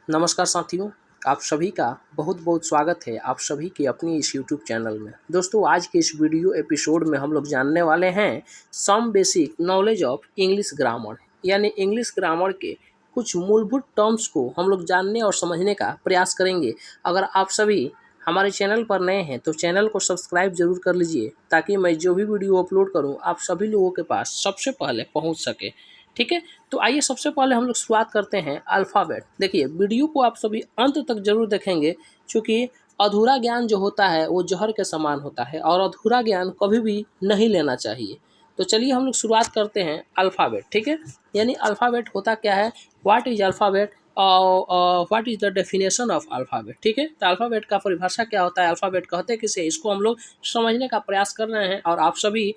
नमस्कार साथियों, आप सभी का बहुत बहुत स्वागत है आप सभी के अपनी इस यूट्यूब चैनल में। दोस्तों, आज के इस वीडियो एपिसोड में हम लोग जानने वाले हैं some basic knowledge of English grammar, यानी इंग्लिश ग्रामर के कुछ मूलभूत टर्म्स को हम लोग जानने और समझने का प्रयास करेंगे। अगर आप सभी हमारे चैनल पर नए हैं तो चैनल को सब्सक्राइब जरूर कर लीजिए, ताकि मैं जो भी वीडियो अपलोड करूं आप सभी लोगों के पास सबसे पहले पहुंच सके। ठीक है, तो आइए सबसे पहले हम लोग शुरुआत करते हैं अल्फ़ाबेट। देखिए, वीडियो को आप सभी अंत तक जरूर देखेंगे, क्योंकि अधूरा ज्ञान जो होता है वो जहर के समान होता है और अधूरा ज्ञान कभी भी नहीं लेना चाहिए। तो चलिए हम लोग शुरुआत करते हैं अल्फ़ाबेट। ठीक है, यानी अल्फ़ाबेट होता क्या है, व्हाट इज अल्फ़ाबेट और what is the definition of alphabet. ठीक है, तो अल्फ़ाबेट का परिभाषा क्या होता है, अल्फ़ाबेट कहते किसे, इसको हम लोग समझने का प्रयास कर रहे हैं और आप सभी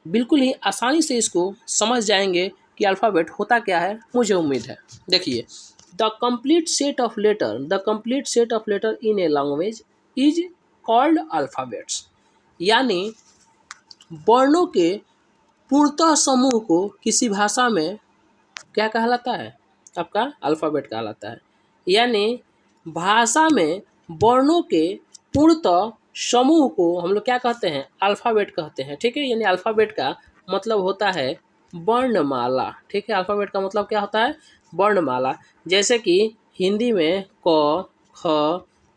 बिल्कुल ही आसानी से इसको समझ जाएंगे कि अल्फ़ाबेट होता क्या है, मुझे उम्मीद है। देखिए, the complete set of letter in a language is called alphabets, यानी वर्णों के पूर्णतः समूह को किसी भाषा में क्या कहलाता है, आपका अल्फ़ाबेट कहलाता है। यानी भाषा में वर्णों के पूर्णतः समूह को हम लोग क्या कहते हैं, अल्फ़ाबेट कहते हैं। ठीक है, यानी अल्फ़ाबेट का मतलब होता है वर्णमाला। ठीक है, अल्फ़ाबेट का मतलब क्या होता है, वर्णमाला। जैसे कि हिंदी में क, ख,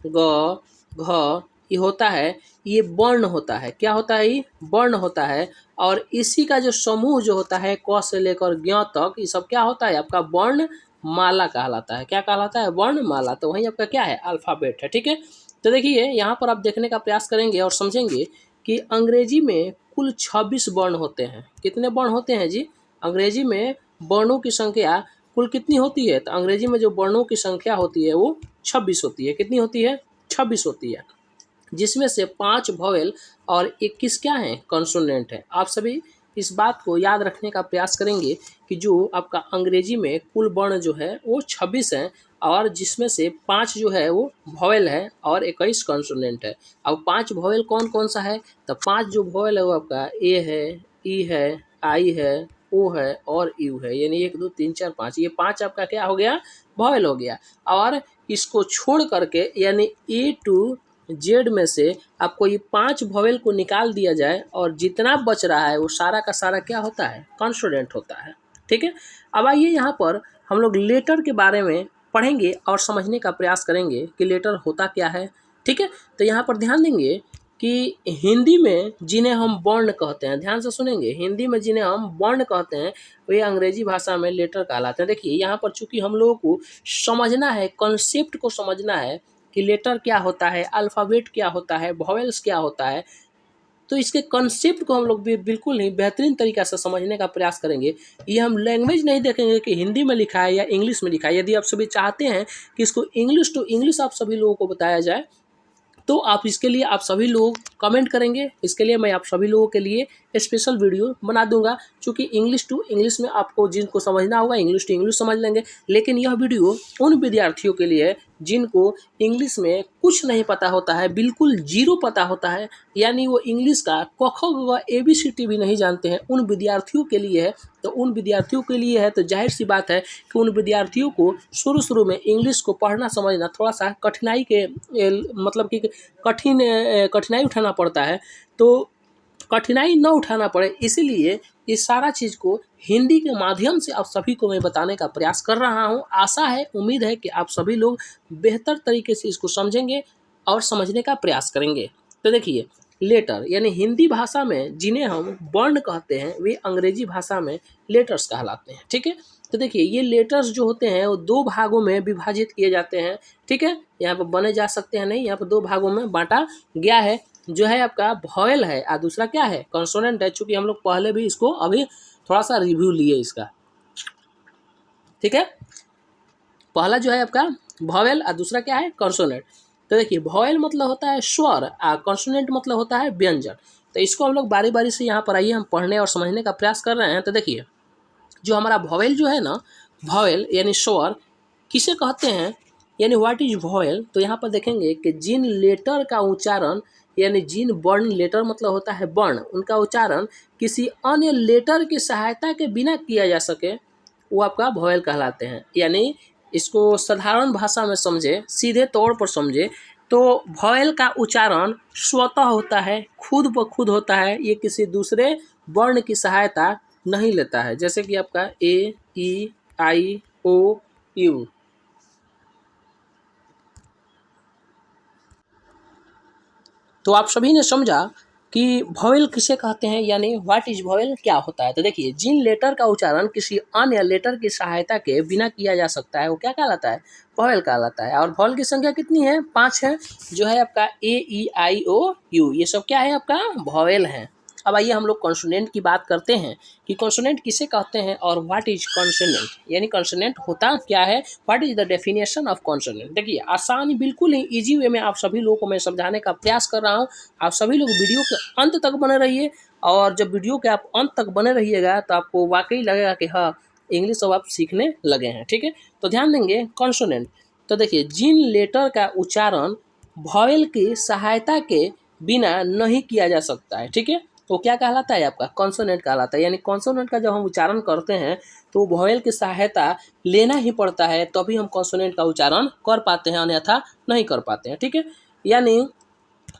ग, घ ये होता है, ये वर्ण होता है। क्या होता है, ये वर्ण होता है। और इसी का जो समूह जो होता है क से लेकर ज्ञ तक, ये सब क्या होता है, आपका वर्ण माला कहलाता है। क्या कहलाता है, वर्ण माला। तो वही आपका क्या है, अल्फ़ाबेट है। ठीक है, तो देखिए यहाँ पर आप देखने का प्रयास करेंगे और समझेंगे कि अंग्रेजी में कुल 26 वर्ण होते हैं। कितने वर्ण होते हैं जी, अंग्रेजी में वर्णों की संख्या कुल कितनी होती है, तो अंग्रेजी में जो वर्णों की संख्या होती है वो 26 होती है। कितनी होती है, 26 होती है, जिसमें से 5 वॉवेल और 21 क्या है, कॉन्सोनेंट है। आप सभी इस बात को याद रखने का प्रयास करेंगे कि जो आपका अंग्रेजी में कुल वर्ण जो है वो 26 हैं, और जिसमें से 5 जो है वो वॉवेल है और 21 कॉन्सोनेंट है। अब 5 वॉवेल कौन कौन सा है, तो 5 जो वॉवेल है वो आपका ए है, ई है, आई है, ओ है और यू है। यानी 1 2 3 4 5, ये 5 आपका क्या हो गया, वॉवेल हो गया। और इसको छोड़ करके यानी ए टू जेड में से आपको ये 5 वॉवेल को निकाल दिया जाए और जितना बच रहा है वो सारा का सारा क्या होता है, कॉन्सोनेंट होता है। ठीक है, अब आइए यहाँ पर हम लोग लेटर के बारे में पढ़ेंगे और समझने का प्रयास करेंगे कि लेटर होता क्या है। ठीक है, तो यहाँ पर ध्यान देंगे कि हिंदी में जिन्हें हम वर्ण कहते हैं, ध्यान से सुनेंगे, हिंदी में जिन्हें हम वर्ण कहते हैं वे अंग्रेजी भाषा में लेटर कहलाते हैं। देखिए यहाँ पर चूंकि हम लोगों को समझना है, कॉन्सेप्ट को समझना है कि लेटर क्या होता है, अल्फ़ाबेट क्या होता है, वॉवेल्स क्या होता है, तो इसके कॉन्सेप्ट को हम लोग भी बिल्कुल ही बेहतरीन तरीक़ा से समझने का प्रयास करेंगे। ये हम लैंग्वेज नहीं देखेंगे कि हिंदी में लिखा है या इंग्लिश में लिखा है। यदि आप सभी चाहते हैं कि इसको इंग्लिश टू इंग्लिश आप सभी लोगों को बताया जाए, तो आप इसके लिए आप सभी लोग कमेंट करेंगे। इसके लिए मैं आप सभी लोगों के लिए स्पेशल वीडियो बना दूंगा, क्योंकि इंग्लिश टू इंग्लिश में आपको जिनको समझना होगा इंग्लिश टू इंग्लिश समझ लेंगे। लेकिन यह वीडियो उन विद्यार्थियों के लिए है जिनको इंग्लिश में कुछ नहीं पता होता है, बिल्कुल जीरो पता होता है, यानी वो इंग्लिश का क ख ग ABCD भी नहीं जानते हैं, उन विद्यार्थियों के लिए है। तो उन विद्यार्थियों के लिए है तो जाहिर सी बात है कि उन विद्यार्थियों को शुरू में इंग्लिश को पढ़ना समझना थोड़ा सा कठिनाई के मतलब कि कठिनाई उठाना पड़ता है। तो कठिनाई न उठाना पड़े, इसीलिए इस सारा चीज़ को हिंदी के माध्यम से आप सभी को मैं बताने का प्रयास कर रहा हूँ। आशा है, उम्मीद है कि आप सभी लोग बेहतर तरीके से इसको समझेंगे और समझने का प्रयास करेंगे। तो देखिए, लेटर यानी हिंदी भाषा में जिन्हें हम वर्ण कहते हैं वे अंग्रेजी भाषा में लेटर्स कहलाते हैं। ठीक है, तो देखिए ये लेटर्स जो होते हैं वो 2 भागों में विभाजित किए जाते हैं। ठीक है, यहाँ पर बने जा सकते हैं नहीं, यहाँ पर 2 भागों में बांटा गया है। जो है आपका वॉवेल है और दूसरा क्या है, कॉन्सोनेंट है। चूंकि हम लोग पहले भी इसको अभी थोड़ा सा रिव्यू लिए इसका। ठीक है, पहला जो है आपका वॉवेल और दूसरा क्या है, कॉन्सोनेंट। तो देखिए वॉवेल मतलब होता है स्वर और कॉन्सोनेंट मतलब होता है व्यंजन। तो इसको हम लोग बारी बारी से यहाँ पर आइए हम पढ़ने और समझने का प्रयास कर रहे हैं। तो देखिए जो हमारा वॉवेल जो है ना, वॉवेल यानी स्वर किसे कहते हैं, यानी व्हाट इज वॉवेल। तो यहाँ पर देखेंगे कि जिन लेटर का उच्चारण यानी जिन वर्ण, लेटर मतलब होता है वर्ण, उनका उच्चारण किसी अन्य लेटर की सहायता के बिना किया जा सके वो आपका वॉवेल कहलाते हैं। यानी इसको साधारण भाषा में समझे, सीधे तौर पर समझे तो वॉवेल का उच्चारण स्वतः होता है, खुद ब खुद होता है, ये किसी दूसरे वर्ण की सहायता नहीं लेता है। जैसे कि आपका ए, ई, आई, ओ, यू। तो आप सभी ने समझा कि वॉवेल किसे कहते हैं, यानी व्हाट इज वॉवेल, क्या होता है। तो देखिए, जिन लेटर का उच्चारण किसी अन्य लेटर की सहायता के बिना किया जा सकता है वो क्या कहलाता है, वॉवेल कहलाता है। और वॉवेल की संख्या कितनी है, 5 है, जो है आपका ए, ई, आई, ओ, यू, ये सब क्या है आपका वॉवेल है। अब आइए हम लोग कॉन्सोनेंट की बात करते हैं कि कॉन्सोनेंट किसे कहते हैं और व्हाट इज कॉन्सोनेंट, यानी कॉन्सोनेंट होता क्या है, what is the definition of consonant. देखिए, आसान, बिल्कुल ही ईजी वे में आप सभी लोगों को मैं समझाने का प्रयास कर रहा हूँ। आप सभी लोग वीडियो के अंत तक बने रहिए, और जब वीडियो के आप अंत तक बने रहिएगा तो आपको वाकई लगेगा कि हाँ, इंग्लिश अब आप सीखने लगे हैं। ठीक है, तो ध्यान देंगे कॉन्सोनेंट। तो देखिए, जिन लेटर का उच्चारण वॉवेल की सहायता के बिना नहीं किया जा सकता है, ठीक है, तो क्या कहलाता है आपका, कॉन्सोनेंट कहलाता है। यानी कॉन्सोनेंट का जब हम उच्चारण करते हैं तो वॉवेल की सहायता लेना ही पड़ता है, तभी हम कॉन्सोनेंट का उच्चारण कर पाते हैं, अन्यथा नहीं कर पाते हैं। ठीक है, यानी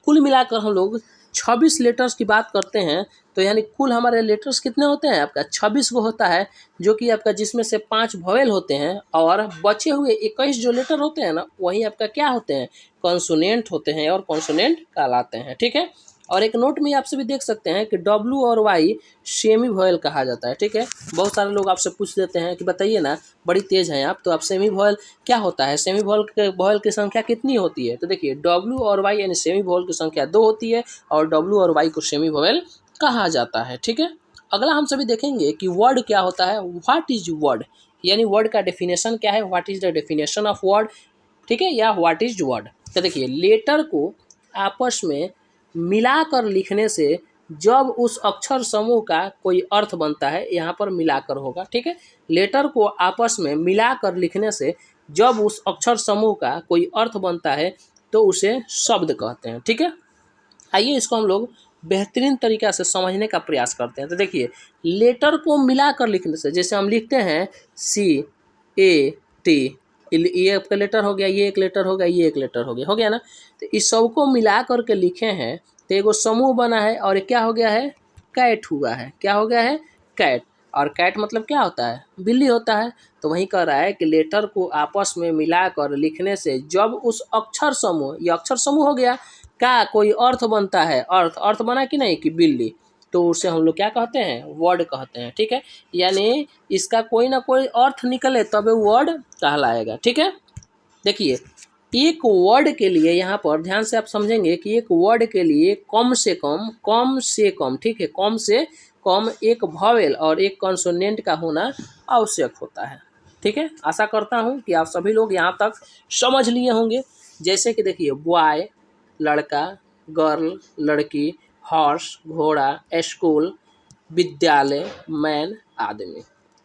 कुल मिलाकर हम लोग 26 लेटर्स की बात करते हैं, तो यानी कुल हमारे लेटर्स कितने होते हैं आपका, 26 को होता है, जो कि आपका जिसमें से 5 वॉवेल होते हैं, और बचे हुए 21 जो लेटर होते हैं ना, वही आपका क्या होते हैं, कॉन्सोनेंट होते हैं और कॉन्सोनेंट कहलाते हैं। ठीक है, और एक नोट में आप सभी देख सकते हैं कि डब्ल्यू और वाई सेमी वॉवेल कहा जाता है। ठीक है, बहुत सारे लोग आपसे पूछ देते हैं कि बताइए ना, बड़ी तेज हैं आप, तो आप सेमी वॉवेल क्या होता है, सेमी वॉवेल की संख्या कितनी होती है। तो देखिए, डब्ल्यू और वाई यानी सेमी वॉवेल की संख्या 2 होती है, और डब्ल्यू और वाई को सेमी वॉवेल कहा जाता है। ठीक है, अगला हम सभी देखेंगे कि वर्ड क्या होता है, व्हाट इज वर्ड, यानी वर्ड का डेफिनेशन क्या है, what is the definition of word. ठीक है, या व्हाट इज वर्ड। तो देखिए, लेटर को आपस में मिलाकर लिखने से जब उस अक्षर समूह का कोई अर्थ बनता है, यहाँ पर मिलाकर होगा। ठीक है, लेटर को आपस में मिलाकर लिखने से जब उस अक्षर समूह का कोई अर्थ बनता है तो उसे शब्द कहते हैं। ठीक है, आइए इसको हम लोग बेहतरीन तरीक़ा से समझने का प्रयास करते हैं। तो देखिए, लेटर को मिलाकर लिखने से, जैसे हम लिखते हैं सी, ए, टी, ये आपका लेटर हो गया, ये एक लेटर हो गया, ये एक लेटर हो गया ना। तो इस सब को मिला करके लिखे हैं तो एगो समूह बना है, और क्या हो गया है, कैट हुआ है। क्या हो गया है, कैट। और कैट मतलब क्या होता है, बिल्ली होता है। तो वही कह रहा है कि लेटर को आपस में मिलाकर लिखने से जब उस अक्षर समूह, ये अक्षर समूह हो गया का कोई अर्थ बनता है, अर्थ बना कि नहीं, कि बिल्ली, तो उसे हम लोग क्या कहते हैं, वर्ड कहते हैं। ठीक है, यानी इसका कोई ना कोई अर्थ निकले तब वर्ड कहलाएगा। ठीक है, देखिए, एक वर्ड के लिए यहाँ पर ध्यान से आप समझेंगे कि एक वर्ड के लिए कम से कम, ठीक है, कम से कम एक वॉवेल और एक कॉन्सोनेंट का होना आवश्यक होता है। ठीक है, आशा करता हूँ कि आप सभी लोग यहाँ तक समझ लिए होंगे। जैसे कि देखिए, बॉय लड़का, गर्ल लड़की, हॉर्स घोड़ा, स्कूल विद्यालय, मैन आदमी।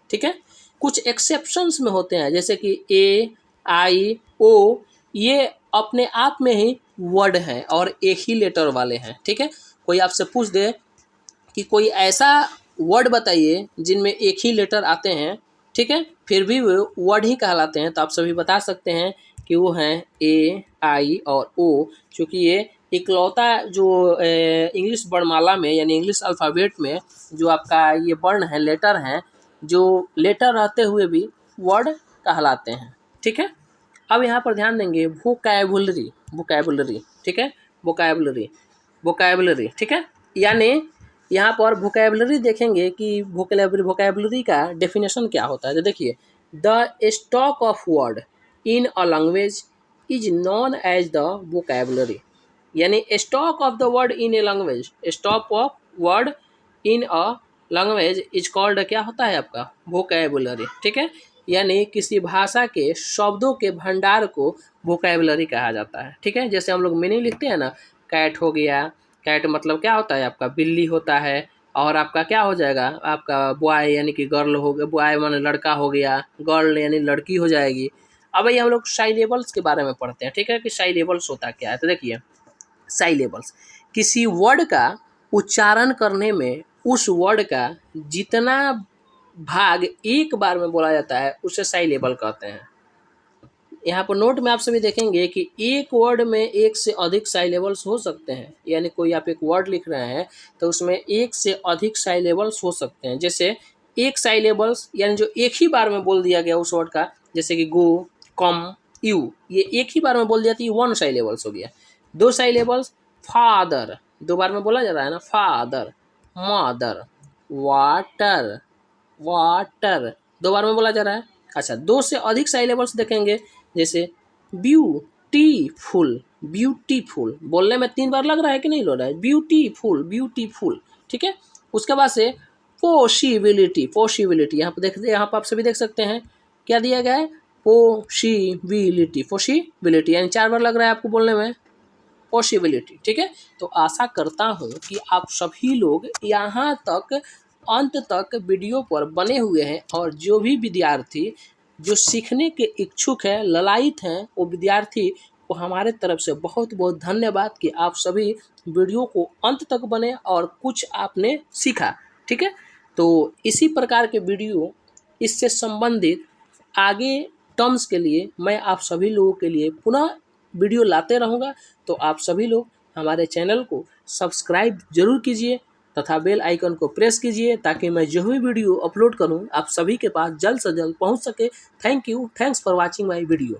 ठीक है, कुछ एक्सेप्शंस में होते हैं, जैसे कि ए, आई, ओ, ये अपने आप में ही वर्ड हैं और एक ही लेटर वाले हैं। ठीक है, कोई आपसे पूछ दे कि कोई ऐसा वर्ड बताइए जिनमें एक ही लेटर आते हैं, ठीक है, फिर भी वो वर्ड ही कहलाते हैं, तो आप सभी बता सकते हैं कि वो हैं ए, आई और ओ, क्योंकि ये इकलौता जो इंग्लिश वर्णमाला में, यानी इंग्लिश अल्फ़ाबेट में जो आपका ये वर्ण है, लेटर हैं, जो लेटर रहते हुए भी वर्ड कहलाते हैं। ठीक है, अब यहाँ पर ध्यान देंगे वोकैबुलरी। ठीक है, वोकैबुलरी। ठीक है, यानी यहाँ पर वोकैबुलरी देखेंगे कि वोकैबुलरी का डेफिनेशन क्या होता है। तो देखिए, the stock of word in a language is known as the vocabulary, यानी stock of the word in a language, stock of word in a language is called, क्या होता है आपका, वोकैबुलरी। ठीक है, यानी किसी भाषा के शब्दों के भंडार को वोकैबुलरी कहा जाता है। ठीक है, जैसे हम लोग मीनिंग लिखते हैं ना, कैट हो गया, कैट मतलब क्या होता है आपका, बिल्ली होता है, और आपका क्या हो जाएगा, आपका बॉय यानी कि गर्ल हो गया, बॉय माने लड़का हो गया, गर्ल यानी लड़की हो जाएगी। अब ये हम लोग साइलेबल्स के बारे में पढ़ते हैं। ठीक है, कि साइलेबल्स होता क्या है। तो देखिए, साइलेबल्स किसी वर्ड का उच्चारण करने में उस वर्ड का जितना भाग एक बार में बोला जाता है उसे साइलेबल कहते हैं। यहाँ पर नोट में आप सभी देखेंगे कि एक वर्ड में एक से अधिक साइलेबल्स हो सकते हैं। यानी कोई आप एक वर्ड लिख रहे हैं तो उसमें एक से अधिक साइलेबल्स हो सकते हैं। जैसे एक साइलेबल्स यानी जो एक ही बार में बोल दिया गया उस वर्ड का, जैसे कि गो, कम, यू, ये एक ही बार में बोल दिया तो ये वन साइलेबल्स हो गया। दो साइलेबल्स फादर, दो बार में बोला जा रहा है ना, फादर, मदर, वाटर, वाटर, दो बार में बोला जा रहा है। अच्छा, दो से अधिक साइलेबल्स देखेंगे, जैसे ब्यूटीफुल, ब्यूटीफुल बोलने में 3 बार लग रहा है कि नहीं लग रहा है, ब्यूटीफुल, ब्यूटीफुल, ठीक है। उसके बाद से पॉसिबिलिटी, पॉसिबिलिटी यहाँ पर देखते, यहाँ पर आप सभी देख सकते हैं क्या दिया गया है, पॉसिबिलिटी, पॉसिबिलिटी यानी 4 बार लग रहा है आपको बोलने में, पॉसिबिलिटी, ठीक है। तो आशा करता हूँ कि आप सभी लोग यहाँ तक अंत तक वीडियो पर बने हुए हैं और जो भी विद्यार्थी जो सीखने के इच्छुक हैं, ललायित हैं, वो विद्यार्थी को हमारे तरफ से बहुत बहुत धन्यवाद कि आप सभी वीडियो को अंत तक बने और कुछ आपने सीखा, ठीक है। तो इसी प्रकार के वीडियो, इससे संबंधित आगे टर्म्स के लिए मैं आप सभी लोगों के लिए पुनः वीडियो लाते रहूँगा। तो आप सभी लोग हमारे चैनल को सब्सक्राइब जरूर कीजिए तथा बेल आइकन को प्रेस कीजिए ताकि मैं जो भी वीडियो अपलोड करूं आप सभी के पास जल्द से जल्द पहुंच सके। Thank you, thanks for watching my video.